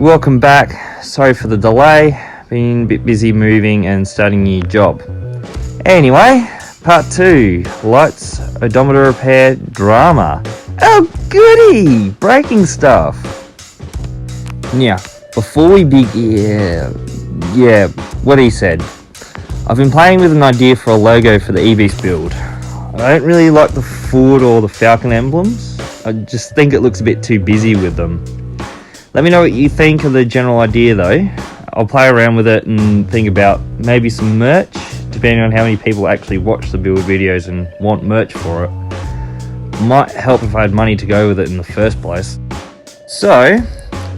Welcome back. Sorry for the delay. Been a bit busy moving and starting a new job. Anyway, part 2. Lights, odometer repair, drama. Oh goody! Breaking stuff. Now, before we begin, what he said. I've been playing with an idea for a logo for the EBEAST build. I don't really like the Ford or the Falcon emblems. I just think it looks a bit too busy with them. Let me know what you think of the general idea though. I'll play around with it and think about maybe some merch, depending on how many people actually watch the build videos and want merch for it. Might help if I had money to go with it in the first place. So,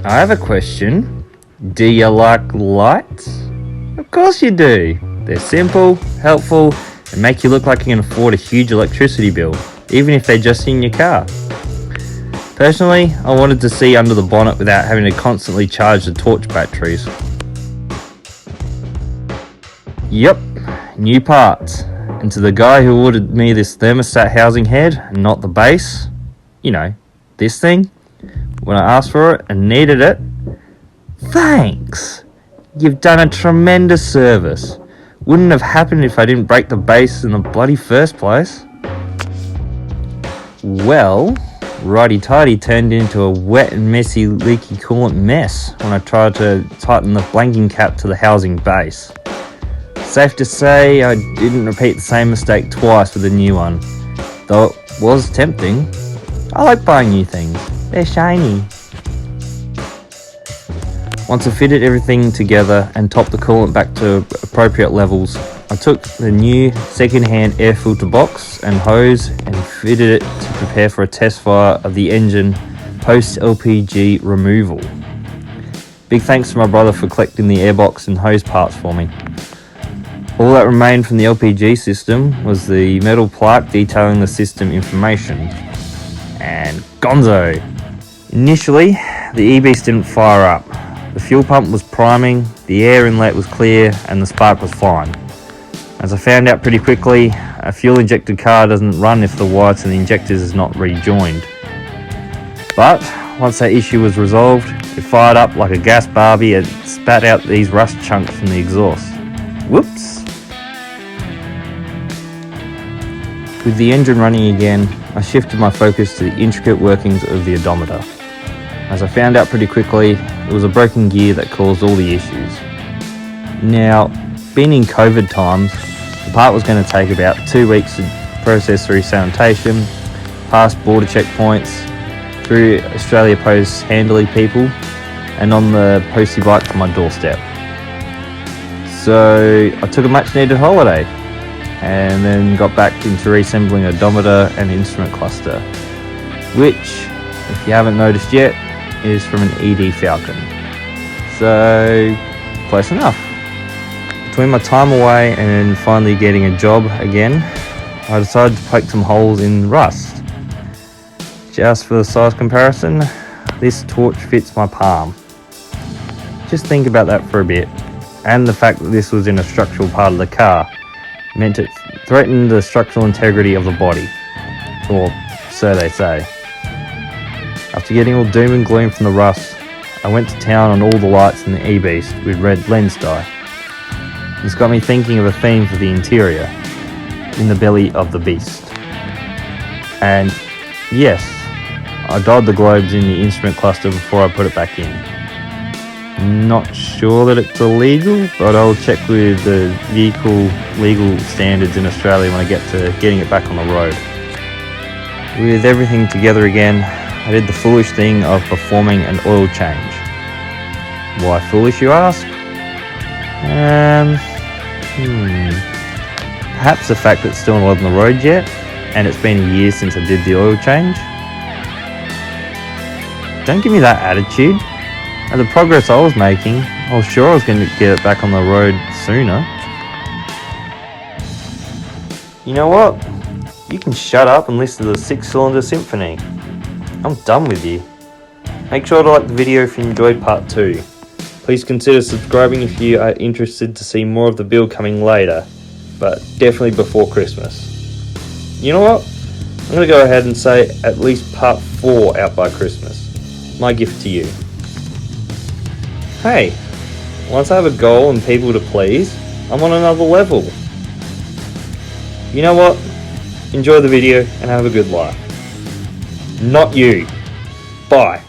I have a question. Do you like lights? Of course you do. They're simple, helpful, and make you look like you can afford a huge electricity bill, even if they're just in your car. Personally, I wanted to see under the bonnet without having to constantly charge the torch batteries. Yep, new parts. And to the guy who ordered me this thermostat housing head, and not the base, you know, this thing, when I asked for it and needed it, thanks! You've done a tremendous service. Wouldn't have happened if I didn't break the base in the bloody first place. Well, Righty Tighty turned into a wet and messy leaky coolant mess when I tried to tighten the blanking cap to the housing base. Safe to say I didn't repeat the same mistake twice with the new one, though it was tempting. I like buying new things, they're shiny. Once I fitted everything together and topped the coolant back to appropriate levels, I took the new second-hand air filter box and hose and fitted it to prepare for a test fire of the engine post-LPG removal. Big thanks to my brother for collecting the airbox and hose parts for me. All that remained from the LPG system was the metal plaque detailing the system information. And gonzo! Initially, the EBEAST didn't fire up. The fuel pump was priming, the air inlet was clear, and the spark was fine. As I found out pretty quickly, a fuel-injected car doesn't run if the wire to the injectors is not rejoined. But once that issue was resolved, it fired up like a gas barbie and spat out these rust chunks from the exhaust. Whoops! With the engine running again, I shifted my focus to the intricate workings of the odometer. As I found out pretty quickly, it was a broken gear that caused all the issues. Now, being in COVID times, the part was going to take about 2 weeks to process through sanitation, past border checkpoints, through Australia Post handily people, and on the postie bike to my doorstep. So I took a much needed holiday, and then got back into reassembling odometer and instrument cluster, which, if you haven't noticed yet, is from an ED Falcon. So, close enough. Between my time away and finally getting a job again, I decided to poke some holes in rust. Just for the size comparison, this torch fits my palm. Just think about that for a bit, and the fact that this was in a structural part of the car meant it threatened the structural integrity of the body, or so they say. After getting all doom and gloom from the rust, I went to town on all the lights in the EBEAST with red lens dye. This got me thinking of a theme for the interior, in the belly of the beast. And yes, I dyed the globes in the instrument cluster before I put it back in. Not sure that it's illegal, but I'll check with the vehicle legal standards in Australia when I get to getting it back on the road. With everything together again, I did the foolish thing of performing an oil change. Why foolish, you ask? Perhaps the fact that it's still not on the road yet, and it's been a year since I did the oil change. Don't give me that attitude. At the progress I was making, I was sure I was going to get it back on the road sooner. You know what? You can shut up and listen to the 6-cylinder symphony. I'm done with you. Make sure to like the video if you enjoyed part 2. Please consider subscribing if you are interested to see more of the build coming later, but definitely before Christmas. You know what? I'm going to go ahead and say at least part 4 out by Christmas. My gift to you. Hey, once I have a goal and people to please, I'm on another level. You know what? Enjoy the video and have a good life. Not you. Bye.